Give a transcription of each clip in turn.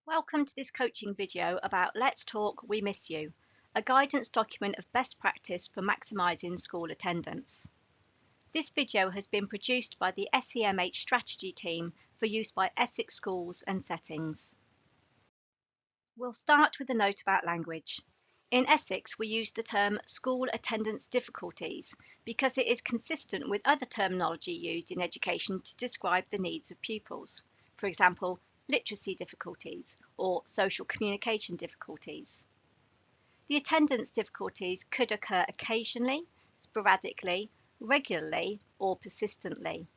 Welcome to this coaching video about Let's Talk, We Miss You, a guidance document of best practice for maximising school attendance. This video has been produced by the SEMH strategy team for use by Essex schools and settings. We'll start with a note about language. In Essex, we use the term school attendance difficulties because it is consistent with other terminology used in education to describe the needs of pupils. For example, literacy difficulties or social communication difficulties. The attendance difficulties could occur occasionally, sporadically, regularly, or persistently.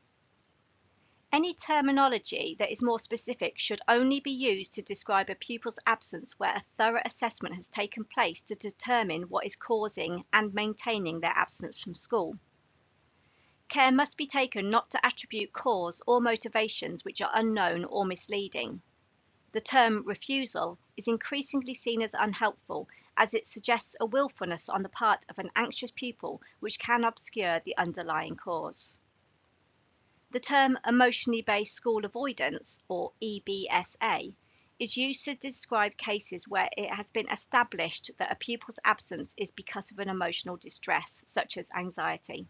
Any terminology that is more specific should only be used to describe a pupil's absence where a thorough assessment has taken place to determine what is causing and maintaining their absence from school. Care must be taken not to attribute cause or motivations which are unknown or misleading. The term refusal is increasingly seen as unhelpful as it suggests a willfulness on the part of an anxious pupil which can obscure the underlying cause. The term emotionally based school avoidance, or EBSA, is used to describe cases where it has been established that a pupil's absence is because of an emotional distress, such as anxiety.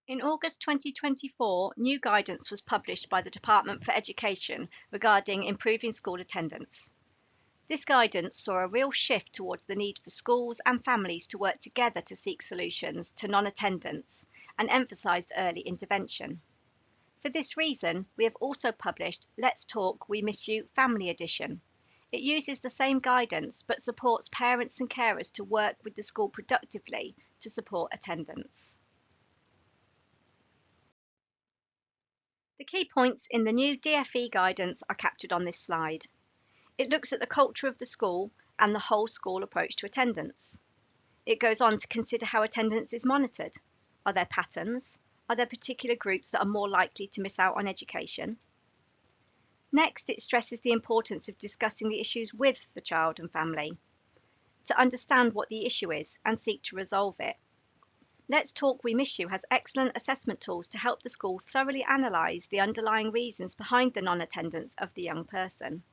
In August 2024, new guidance was published by the Department for Education regarding improving school attendance. This guidance saw a real shift towards the need for schools and families to work together to seek solutions to non-attendance and emphasised early intervention. For this reason, we have also published Let's Talk, We Miss You Family Edition. It uses the same guidance but supports parents and carers to work with the school productively to support attendance. The key points in the new DfE guidance are captured on this slide. It looks at the culture of the school and the whole school approach to attendance. It goes on to consider how attendance is monitored. Are there patterns? Are there particular groups that are more likely to miss out on education? Next, it stresses the importance of discussing the issues with the child and family, to understand what the issue is and seek to resolve it. Let's Talk, We Miss You has excellent assessment tools to help the school thoroughly analyse the underlying reasons behind the non-attendance of the young person.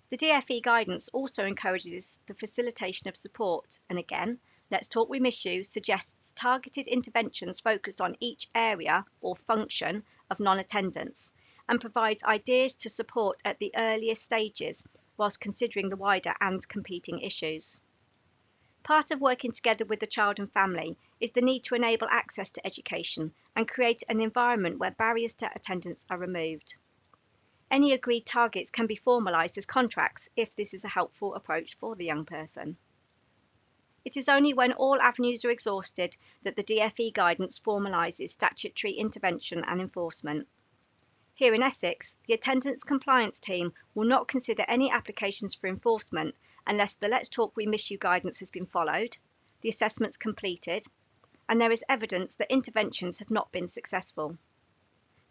The DfE guidance also encourages the facilitation of support, and again, Let's Talk, We Miss You suggests targeted interventions focused on each area or function of non-attendance and provides ideas to support at the earliest stages whilst considering the wider and competing issues. Part of working together with the child and family is the need to enable access to education and create an environment where barriers to attendance are removed. Any agreed targets can be formalised as contracts if this is a helpful approach for the young person. It is only when all avenues are exhausted that the DfE guidance formalises statutory intervention and enforcement. Here in Essex, the attendance compliance team will not consider any applications for enforcement unless the Let's Talk, We Miss You guidance has been followed, the assessments completed, and there is evidence that interventions have not been successful.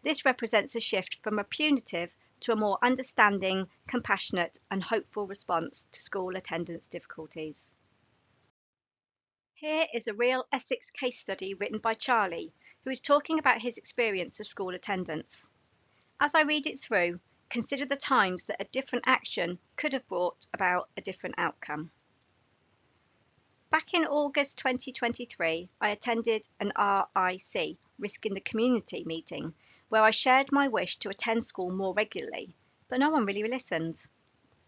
This represents a shift from a punitive to a more understanding, compassionate, and hopeful response to school attendance difficulties. Here is a real Essex case study written by Charlie, who is talking about his experience of school attendance. As I read it through, consider the times that a different action could have brought about a different outcome. Back in August 2023, I attended an RIC, Risk in the Community meeting, where I shared my wish to attend school more regularly, but no one really listened.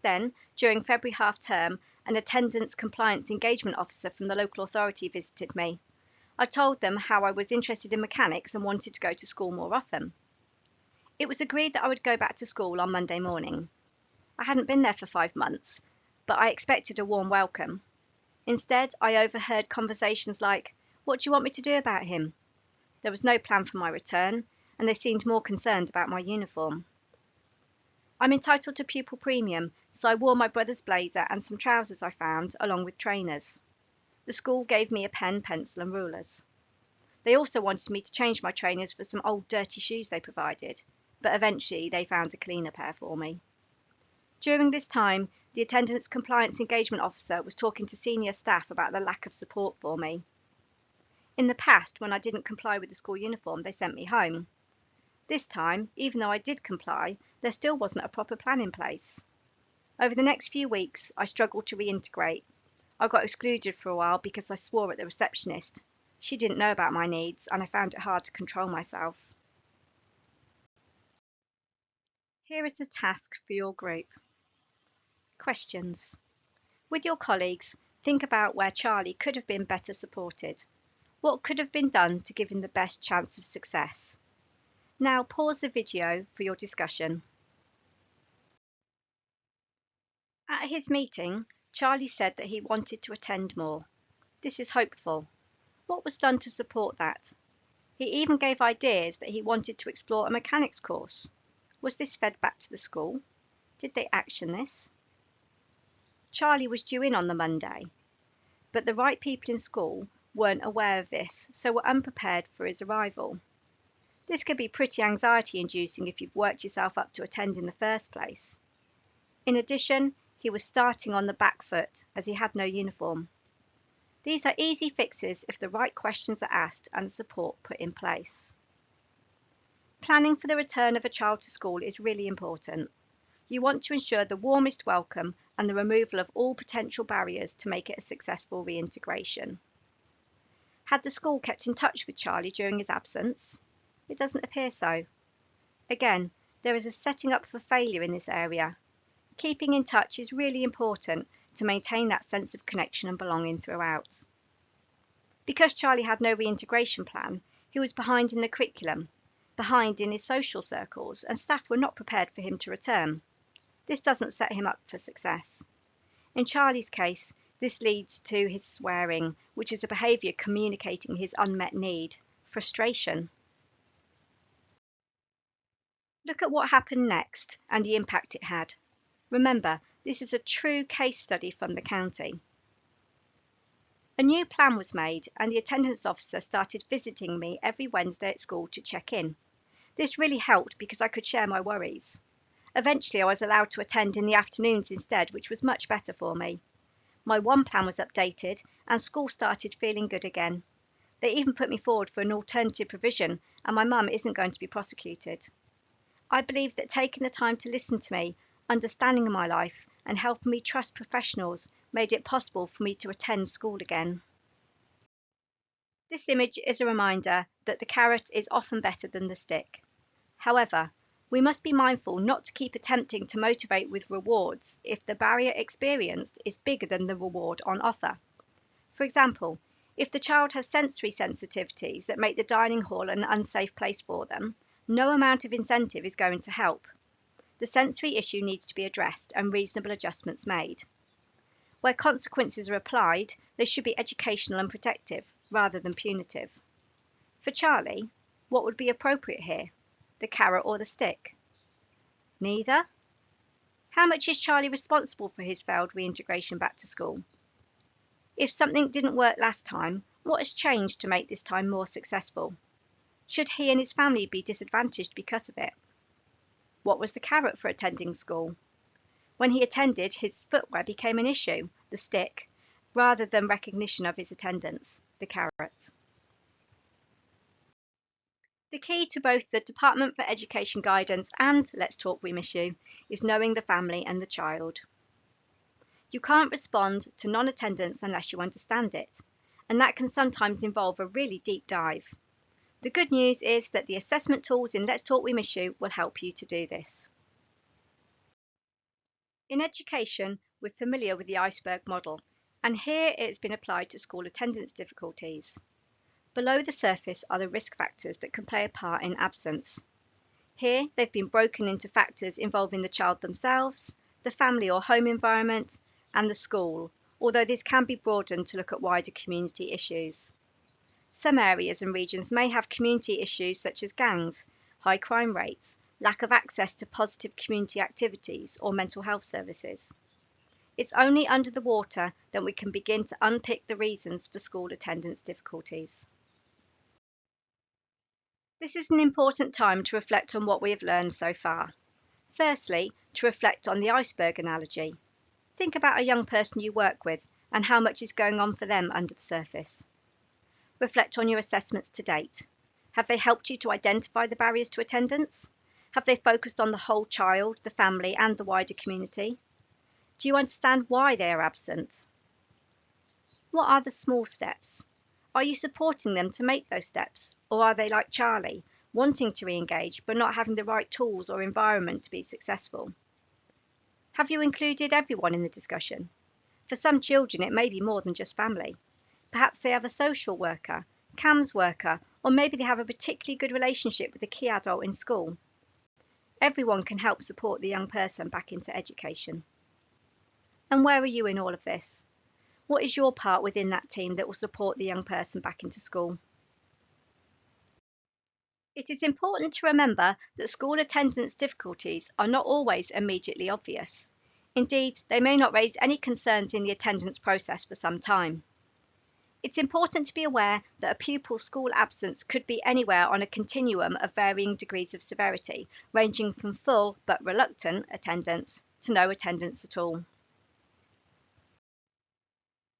Then, during February half term, an attendance compliance engagement officer from the local authority visited me. I told them how I was interested in mechanics and wanted to go to school more often. It was agreed that I would go back to school on Monday morning. I hadn't been there for 5 months, but I expected a warm welcome. Instead, I overheard conversations like, "What do you want me to do about him?" There was no plan for my return, and they seemed more concerned about my uniform. I'm entitled to pupil premium, so I wore my brother's blazer and some trousers I found, along with trainers. The school gave me a pen, pencil and rulers. They also wanted me to change my trainers for some old dirty shoes they provided, but eventually they found a cleaner pair for me. During this time, the attendance compliance engagement officer was talking to senior staff about the lack of support for me. In the past, when I didn't comply with the school uniform, they sent me home. This time, even though I did comply, there still wasn't a proper plan in place. Over the next few weeks, I struggled to reintegrate. I got excluded for a while because I swore at the receptionist. She didn't know about my needs, and I found it hard to control myself. Here is a task for your group. Questions. With your colleagues, think about where Charlie could have been better supported. What could have been done to give him the best chance of success? Now pause the video for your discussion. At his meeting, Charlie said that he wanted to attend more. This is hopeful. What was done to support that? He even gave ideas that he wanted to explore a mechanics course. Was this fed back to the school? Did they action this? Charlie was due in on the Monday, but the right people in school weren't aware of this, so were unprepared for his arrival. This could be pretty anxiety-inducing if you've worked yourself up to attend in the first place. In addition, he was starting on the back foot as he had no uniform. These are easy fixes if the right questions are asked and the support put in place. Planning for the return of a child to school is really important. You want to ensure the warmest welcome and the removal of all potential barriers to make it a successful reintegration. Had the school kept in touch with Charlie during his absence? It doesn't appear so. Again, there is a setting up for failure in this area. Keeping in touch is really important to maintain that sense of connection and belonging throughout. Because Charlie had no reintegration plan, he was behind in the curriculum, behind in his social circles, and staff were not prepared for him to return. This doesn't set him up for success. In Charlie's case, this leads to his swearing, which is a behaviour communicating his unmet need, frustration. Look at what happened next and the impact it had. Remember, this is a true case study from the county. A new plan was made and the attendance officer started visiting me every Wednesday at school to check in. This really helped because I could share my worries. Eventually I was allowed to attend in the afternoons instead, which was much better for me. My one plan was updated and school started feeling good again. They even put me forward for an alternative provision and my mum isn't going to be prosecuted. I believe that taking the time to listen to me, understanding my life and helping me trust professionals made it possible for me to attend school again. This image is a reminder that the carrot is often better than the stick. However, we must be mindful not to keep attempting to motivate with rewards if the barrier experienced is bigger than the reward on offer. For example, if the child has sensory sensitivities that make the dining hall an unsafe place for them, no amount of incentive is going to help. The sensory issue needs to be addressed and reasonable adjustments made. Where consequences are applied, they should be educational and protective, rather than punitive. For Charlie, what would be appropriate here? The carrot or the stick? Neither? How much is Charlie responsible for his failed reintegration back to school? If something didn't work last time, what has changed to make this time more successful? Should he and his family be disadvantaged because of it? What was the carrot for attending school? When he attended, his footwear became an issue, the stick, rather than recognition of his attendance, the carrot. The key to both the Department for Education guidance and Let's Talk We Miss You is knowing the family and the child. You can't respond to non-attendance unless you understand it, and that can sometimes involve a really deep dive. The good news is that the assessment tools in Let's Talk We Miss You will help you to do this. In education, we're familiar with the iceberg model, and here it's been applied to school attendance difficulties. Below the surface are the risk factors that can play a part in absence. Here, they've been broken into factors involving the child themselves, the family or home environment, and the school, although this can be broadened to look at wider community issues. Some areas and regions may have community issues such as gangs, high crime rates, lack of access to positive community activities or mental health services. It's only under the water that we can begin to unpick the reasons for school attendance difficulties. This is an important time to reflect on what we have learned so far. Firstly, to reflect on the iceberg analogy. Think about a young person you work with and how much is going on for them under the surface. Reflect on your assessments to date. Have they helped you to identify the barriers to attendance? Have they focused on the whole child, the family, and the wider community? Do you understand why they are absent? What are the small steps? Are you supporting them to make those steps? Or are they like Charlie, wanting to re-engage but not having the right tools or environment to be successful? Have you included everyone in the discussion? For some children, it may be more than just family. Perhaps they have a social worker, CAMS worker, or maybe they have a particularly good relationship with a key adult in school. Everyone can help support the young person back into education. And where are you in all of this? What is your part within that team that will support the young person back into school? It is important to remember that school attendance difficulties are not always immediately obvious. Indeed, they may not raise any concerns in the attendance process for some time. It's important to be aware that a pupil's school absence could be anywhere on a continuum of varying degrees of severity, ranging from full but reluctant attendance to no attendance at all.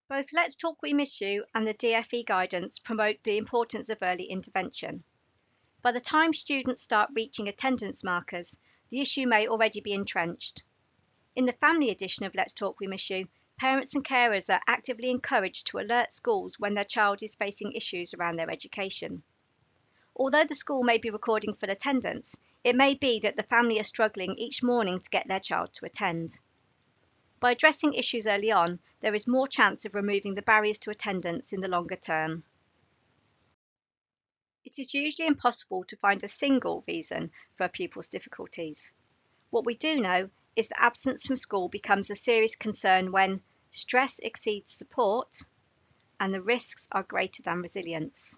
Both Let's Talk We Miss You and the DfE guidance promote the importance of early intervention. By the time students start reaching attendance markers, the issue may already be entrenched. In the family edition of Let's Talk We Miss You, parents and carers are actively encouraged to alert schools when their child is facing issues around their education. Although the school may be recording full attendance, it may be that the family are struggling each morning to get their child to attend. By addressing issues early on, there is more chance of removing the barriers to attendance in the longer term. It is usually impossible to find a single reason for a pupil's difficulties. What we do know is that absence from school becomes a serious concern when stress exceeds support and the risks are greater than resilience.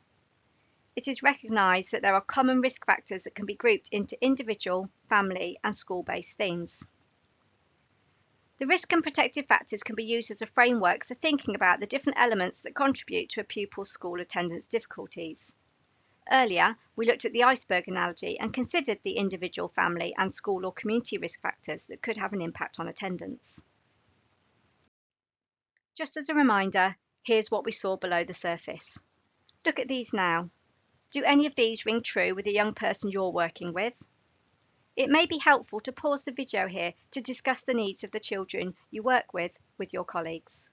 It is recognised that there are common risk factors that can be grouped into individual, family, and school-based themes. The risk and protective factors can be used as a framework for thinking about the different elements that contribute to a pupil's school attendance difficulties. Earlier, we looked at the iceberg analogy and considered the individual, family, and school or community risk factors that could have an impact on attendance. Just as a reminder, here's what we saw below the surface. Look at these now. Do any of these ring true with the young person you're working with? It may be helpful to pause the video here to discuss the needs of the children you work with your colleagues.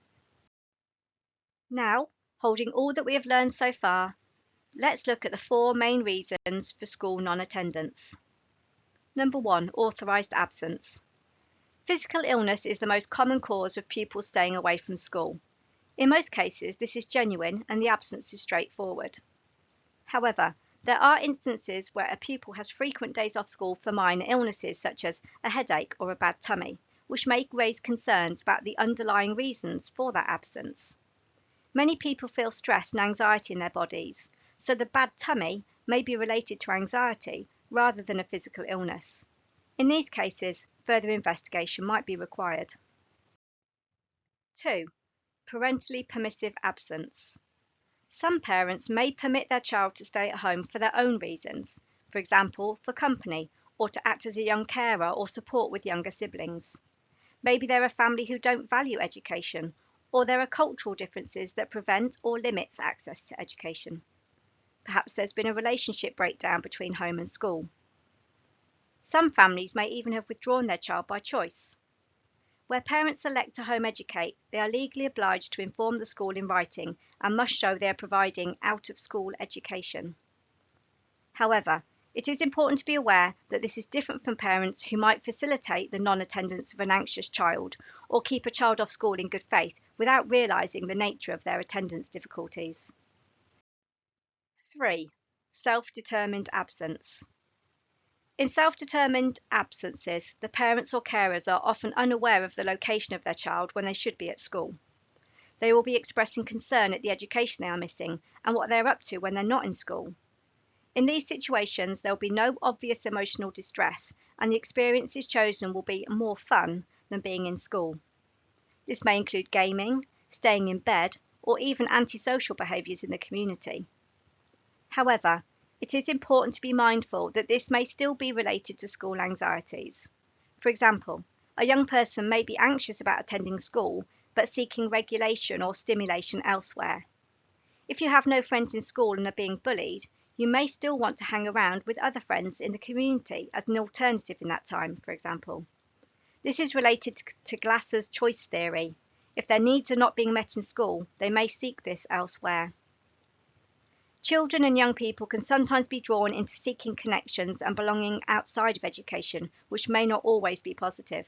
Now, holding all that we have learned so far, let's look at the 4 main reasons for school non-attendance. Number 1, authorised absence. Physical illness is the most common cause of pupils staying away from school. In most cases, this is genuine and the absence is straightforward. However, there are instances where a pupil has frequent days off school for minor illnesses such as a headache or a bad tummy, which may raise concerns about the underlying reasons for that absence. Many people feel stress and anxiety in their bodies, so the bad tummy may be related to anxiety rather than a physical illness. In these cases, further investigation might be required. 2. Parentally permissive absence. Some parents may permit their child to stay at home for their own reasons, for example, for company, or to act as a young carer or support with younger siblings. Maybe they're a family who don't value education, or there are cultural differences that prevent or limit access to education. Perhaps there's been a relationship breakdown between home and school. Some families may even have withdrawn their child by choice. Where parents elect to home educate, they are legally obliged to inform the school in writing and must show they are providing out-of-school education. However, it is important to be aware that this is different from parents who might facilitate the non-attendance of an anxious child or keep a child off school in good faith without realising the nature of their attendance difficulties. 3. Self-determined absence. In self-determined absences, the parents or carers are often unaware of the location of their child when they should be at school. They will be expressing concern at the education they are missing and what they are up to when they're not in school. In these situations, there will be no obvious emotional distress, and the experiences chosen will be more fun than being in school. This may include gaming, staying in bed, or even antisocial behaviours in the community. However, it is important to be mindful that this may still be related to school anxieties. For example, a young person may be anxious about attending school, but seeking regulation or stimulation elsewhere. If you have no friends in school and are being bullied, You may still want to hang around with other friends in the community as an alternative in that time, for example. This is related to Glasser's choice theory. If their needs are not being met in school, they may seek this elsewhere. Children and young people can sometimes be drawn into seeking connections and belonging outside of education, which may not always be positive.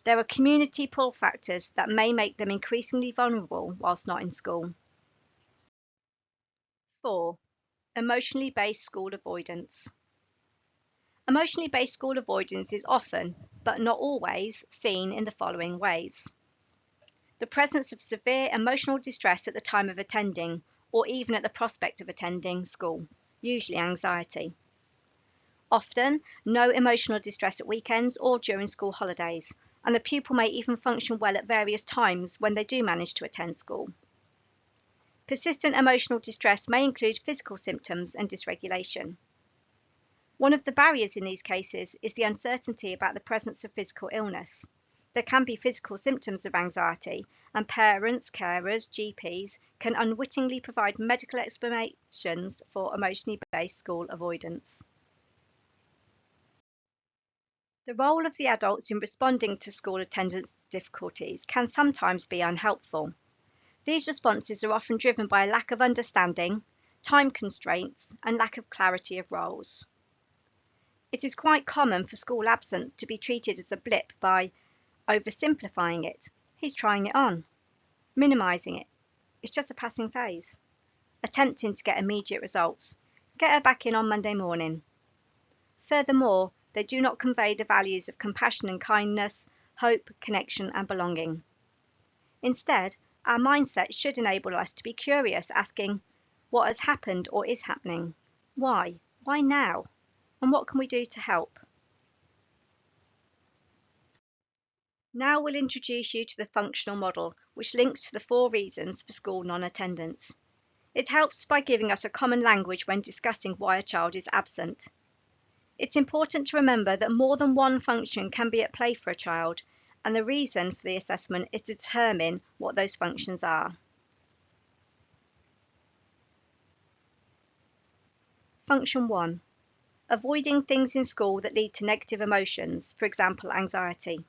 There are community pull factors that may make them increasingly vulnerable whilst not in school. 4. Emotionally based school avoidance. Emotionally based school avoidance is often, but not always, seen in the following ways. The presence of severe emotional distress at the time of attending, or even at the prospect of attending school, usually anxiety. Often, no emotional distress at weekends or during school holidays, and the pupil may even function well at various times when they do manage to attend school. Persistent emotional distress may include physical symptoms and dysregulation. One of the barriers in these cases is the uncertainty about the presence of physical illness. There can be physical symptoms of anxiety, and parents, carers, GPs can unwittingly provide medical explanations for emotionally based school avoidance. The role of the adults in responding to school attendance difficulties can sometimes be unhelpful. These responses are often driven by a lack of understanding, time constraints, and lack of clarity of roles. It is quite common for school absence to be treated as a blip by oversimplifying it. He's trying it on. Minimizing it. It's just a passing phase. Attempting to get immediate results. Get her back in on Monday morning. Furthermore, they do not convey the values of compassion and kindness, hope, connection, and belonging. Instead, our mindset should enable us to be curious, asking, what has happened or is happening? Why? Why now? And what can we do to help? Now we'll introduce you to the functional model, which links to the 4 reasons for school non-attendance. It helps by giving us a common language when discussing why a child is absent. It's important to remember that more than one function can be at play for a child, and the reason for the assessment is to determine what those functions are. Function 1. Avoiding things in school that lead to negative emotions, for example, anxiety.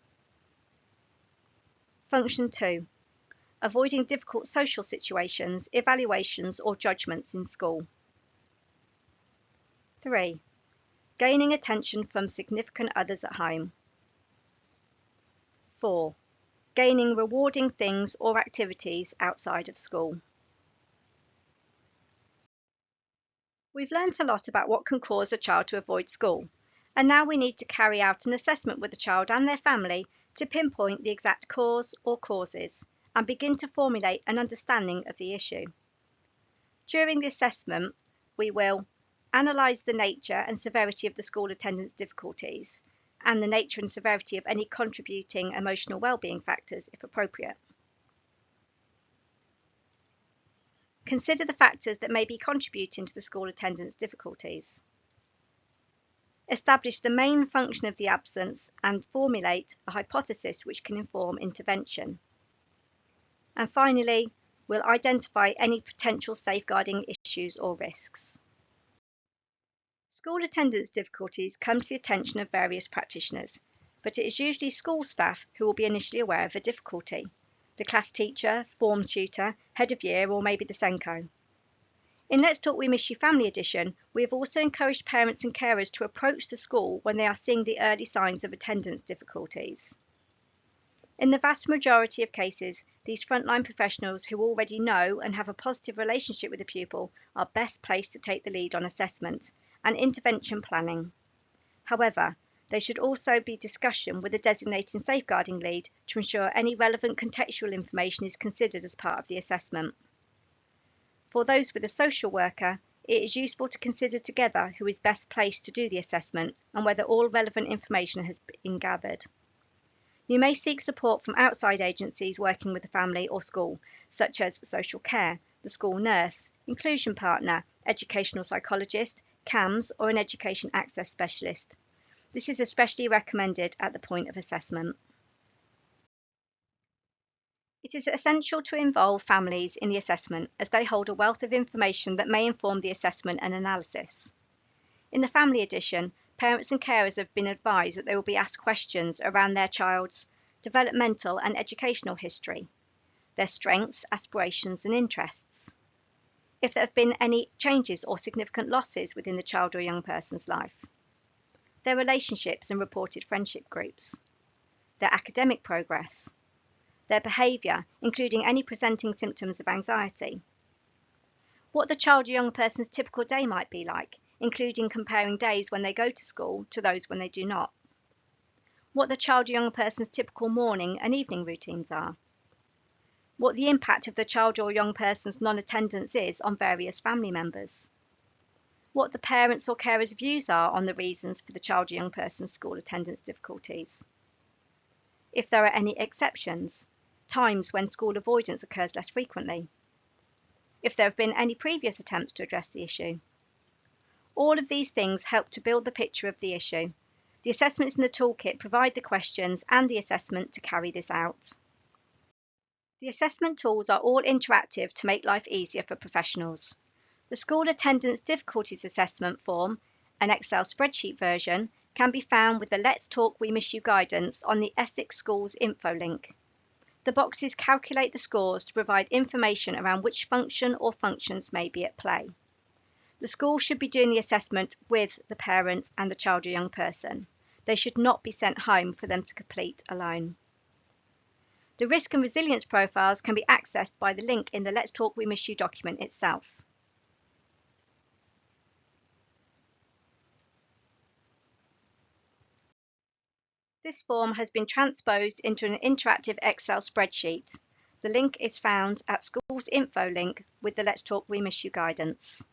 Function 2. Avoiding difficult social situations, evaluations, or judgments in school. 3. Gaining attention from significant others at home. 4. Gaining rewarding things or activities outside of school. We've learnt a lot about what can cause a child to avoid school, and now we need to carry out an assessment with the child and their family to pinpoint the exact cause or causes and begin to formulate an understanding of the issue. During the assessment, we will analyse the nature and severity of the school attendance difficulties and the nature and severity of any contributing emotional well-being factors if appropriate. Consider the factors that may be contributing to the school attendance difficulties. Establish the main function of the absence and formulate a hypothesis which can inform intervention. And finally, we'll identify any potential safeguarding issues or risks. School attendance difficulties come to the attention of various practitioners, but it is usually school staff who will be initially aware of a difficulty. The class teacher, form tutor, head of year, or maybe the SENCO. In Let's Talk We Miss You Family Edition, we have also encouraged parents and carers to approach the school when they are seeing the early signs of attendance difficulties. In the vast majority of cases, these frontline professionals who already know and have a positive relationship with the pupil are best placed to take the lead on assessment and intervention planning. However, there should also be discussion with a designated safeguarding lead to ensure any relevant contextual information is considered as part of the assessment. For those with a social worker, it is useful to consider together who is best placed to do the assessment and whether all relevant information has been gathered. You may seek support from outside agencies working with the family or school, such as social care, the school nurse, inclusion partner, educational psychologist, CAMS, or an education access specialist. This is especially recommended at the point of assessment. It is essential to involve families in the assessment as they hold a wealth of information that may inform the assessment and analysis. In the family edition, parents and carers have been advised that they will be asked questions around their child's developmental and educational history, their strengths, aspirations and interests, if there have been any changes or significant losses within the child or young person's life, their relationships and reported friendship groups, their academic progress, their behaviour, including any presenting symptoms of anxiety, what the child or young person's typical day might be like, including comparing days when they go to school to those when they do not, what the child or young person's typical morning and evening routines are, what the impact of the child or young person's non-attendance is on various family members, what the parents' or carers' views are on the reasons for the child or young person's school attendance difficulties, if there are any exceptions, times when school avoidance occurs less frequently, if there have been any previous attempts to address the issue. All of these things help to build the picture of the issue. The assessments in the toolkit provide the questions and the assessment to carry this out. The assessment tools are all interactive to make life easier for professionals. The School Attendance Difficulties Assessment form, an Excel spreadsheet version, can be found with the Let's Talk We Miss You guidance on the Essex Schools info link. The boxes calculate the scores to provide information around which function or functions may be at play. The school should be doing the assessment with the parent and the child or young person. They should not be sent home for them to complete alone. The risk and resilience profiles can be accessed by the link in the Let's Talk We Miss You document itself. This form has been transposed into an interactive Excel spreadsheet. The link is found at Schools info link with the Let's Talk We Miss You guidance.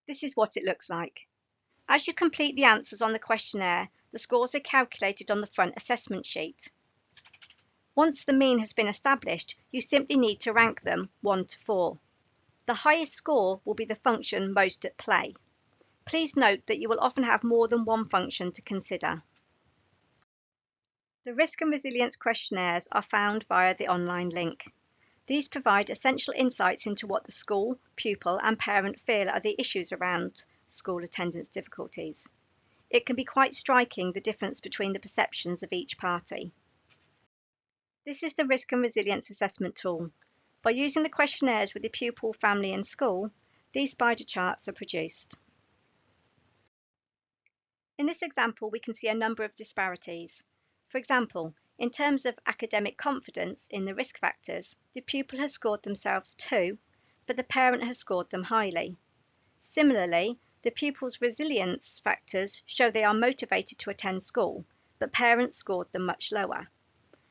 This is what it looks like. As you complete the answers on the questionnaire, the scores are calculated on the front assessment sheet. Once the mean has been established, you simply need to rank them 1 to 4. The highest score will be the function most at play. Please note that you will often have more than one function to consider. The risk and resilience questionnaires are found via the online link. These provide essential insights into what the school, pupil and parent feel are the issues around school attendance difficulties. It can be quite striking the difference between the perceptions of each party. This is the Risk and Resilience Assessment tool. By using the questionnaires with the pupil, family and school, these spider charts are produced. In this example, we can see a number of disparities. For example, in terms of academic confidence in the risk factors, the pupil has scored themselves 2, but the parent has scored them highly. Similarly, the pupil's resilience factors show they are motivated to attend school, but parents scored them much lower.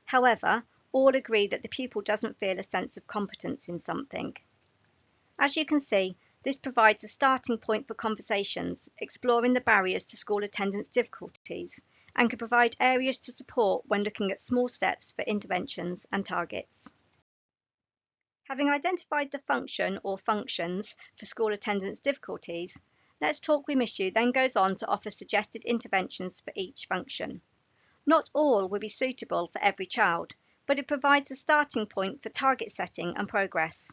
However, all agree that the pupil doesn't feel a sense of competence in something. As you can see, this provides a starting point for conversations, exploring the barriers to school attendance difficulties, and can provide areas to support when looking at small steps for interventions and targets. Having identified the function or functions for school attendance difficulties, Let's Talk We Miss You then goes on to offer suggested interventions for each function. Not all will be suitable for every child, but it provides a starting point for target setting and progress.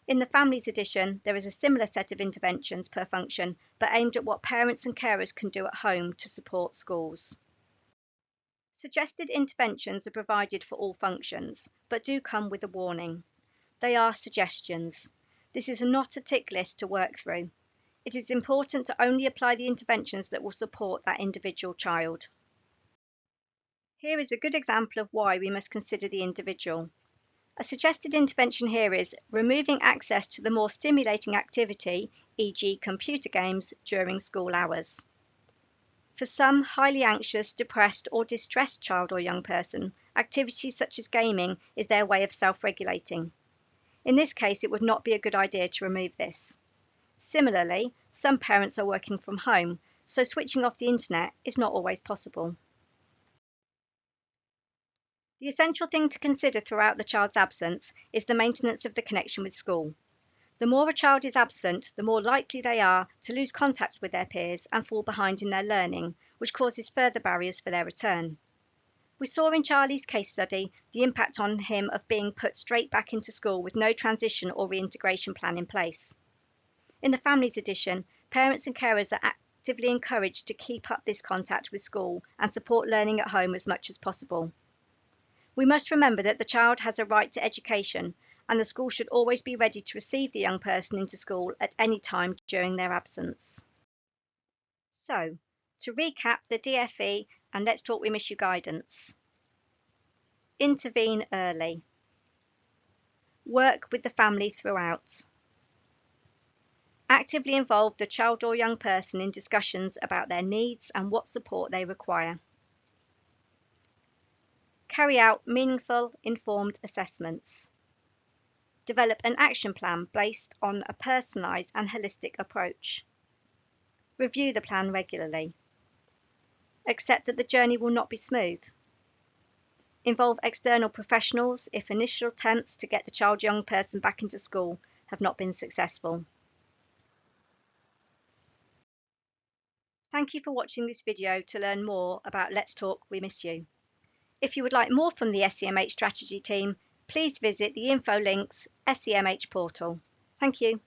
In the Families edition, there is a similar set of interventions per function, but aimed at what parents and carers can do at home to support schools. Suggested interventions are provided for all functions, but do come with a warning. They are suggestions. This is not a tick list to work through. It is important to only apply the interventions that will support that individual child. Here is a good example of why we must consider the individual. A suggested intervention here is removing access to the more stimulating activity, e.g. computer games, during school hours. For some highly anxious, depressed or distressed child or young person, activities such as gaming is their way of self-regulating. In this case, it would not be a good idea to remove this. Similarly, some parents are working from home, so switching off the internet is not always possible. The essential thing to consider throughout the child's absence is the maintenance of the connection with school. The more a child is absent, the more likely they are to lose contact with their peers and fall behind in their learning, which causes further barriers for their return. We saw in Charlie's case study the impact on him of being put straight back into school with no transition or reintegration plan in place. In the Families edition, parents and carers are actively encouraged to keep up this contact with school and support learning at home as much as possible. We must remember that the child has a right to education, and the school should always be ready to receive the young person into school at any time during their absence. So, to recap the DFE and Let's Talk We Miss You guidance. Intervene early. Work with the family throughout. Actively involve the child or young person in discussions about their needs and what support they require. Carry out meaningful, informed assessments. Develop an action plan based on a personalised and holistic approach. Review the plan regularly. Accept that the journey will not be smooth. Involve external professionals if initial attempts to get the child or young person back into school have not been successful. Thank you for watching this video to learn more about Let's Talk We Miss You. If you would like more from the SEMH strategy team, please visit the info links SEMH portal. Thank you.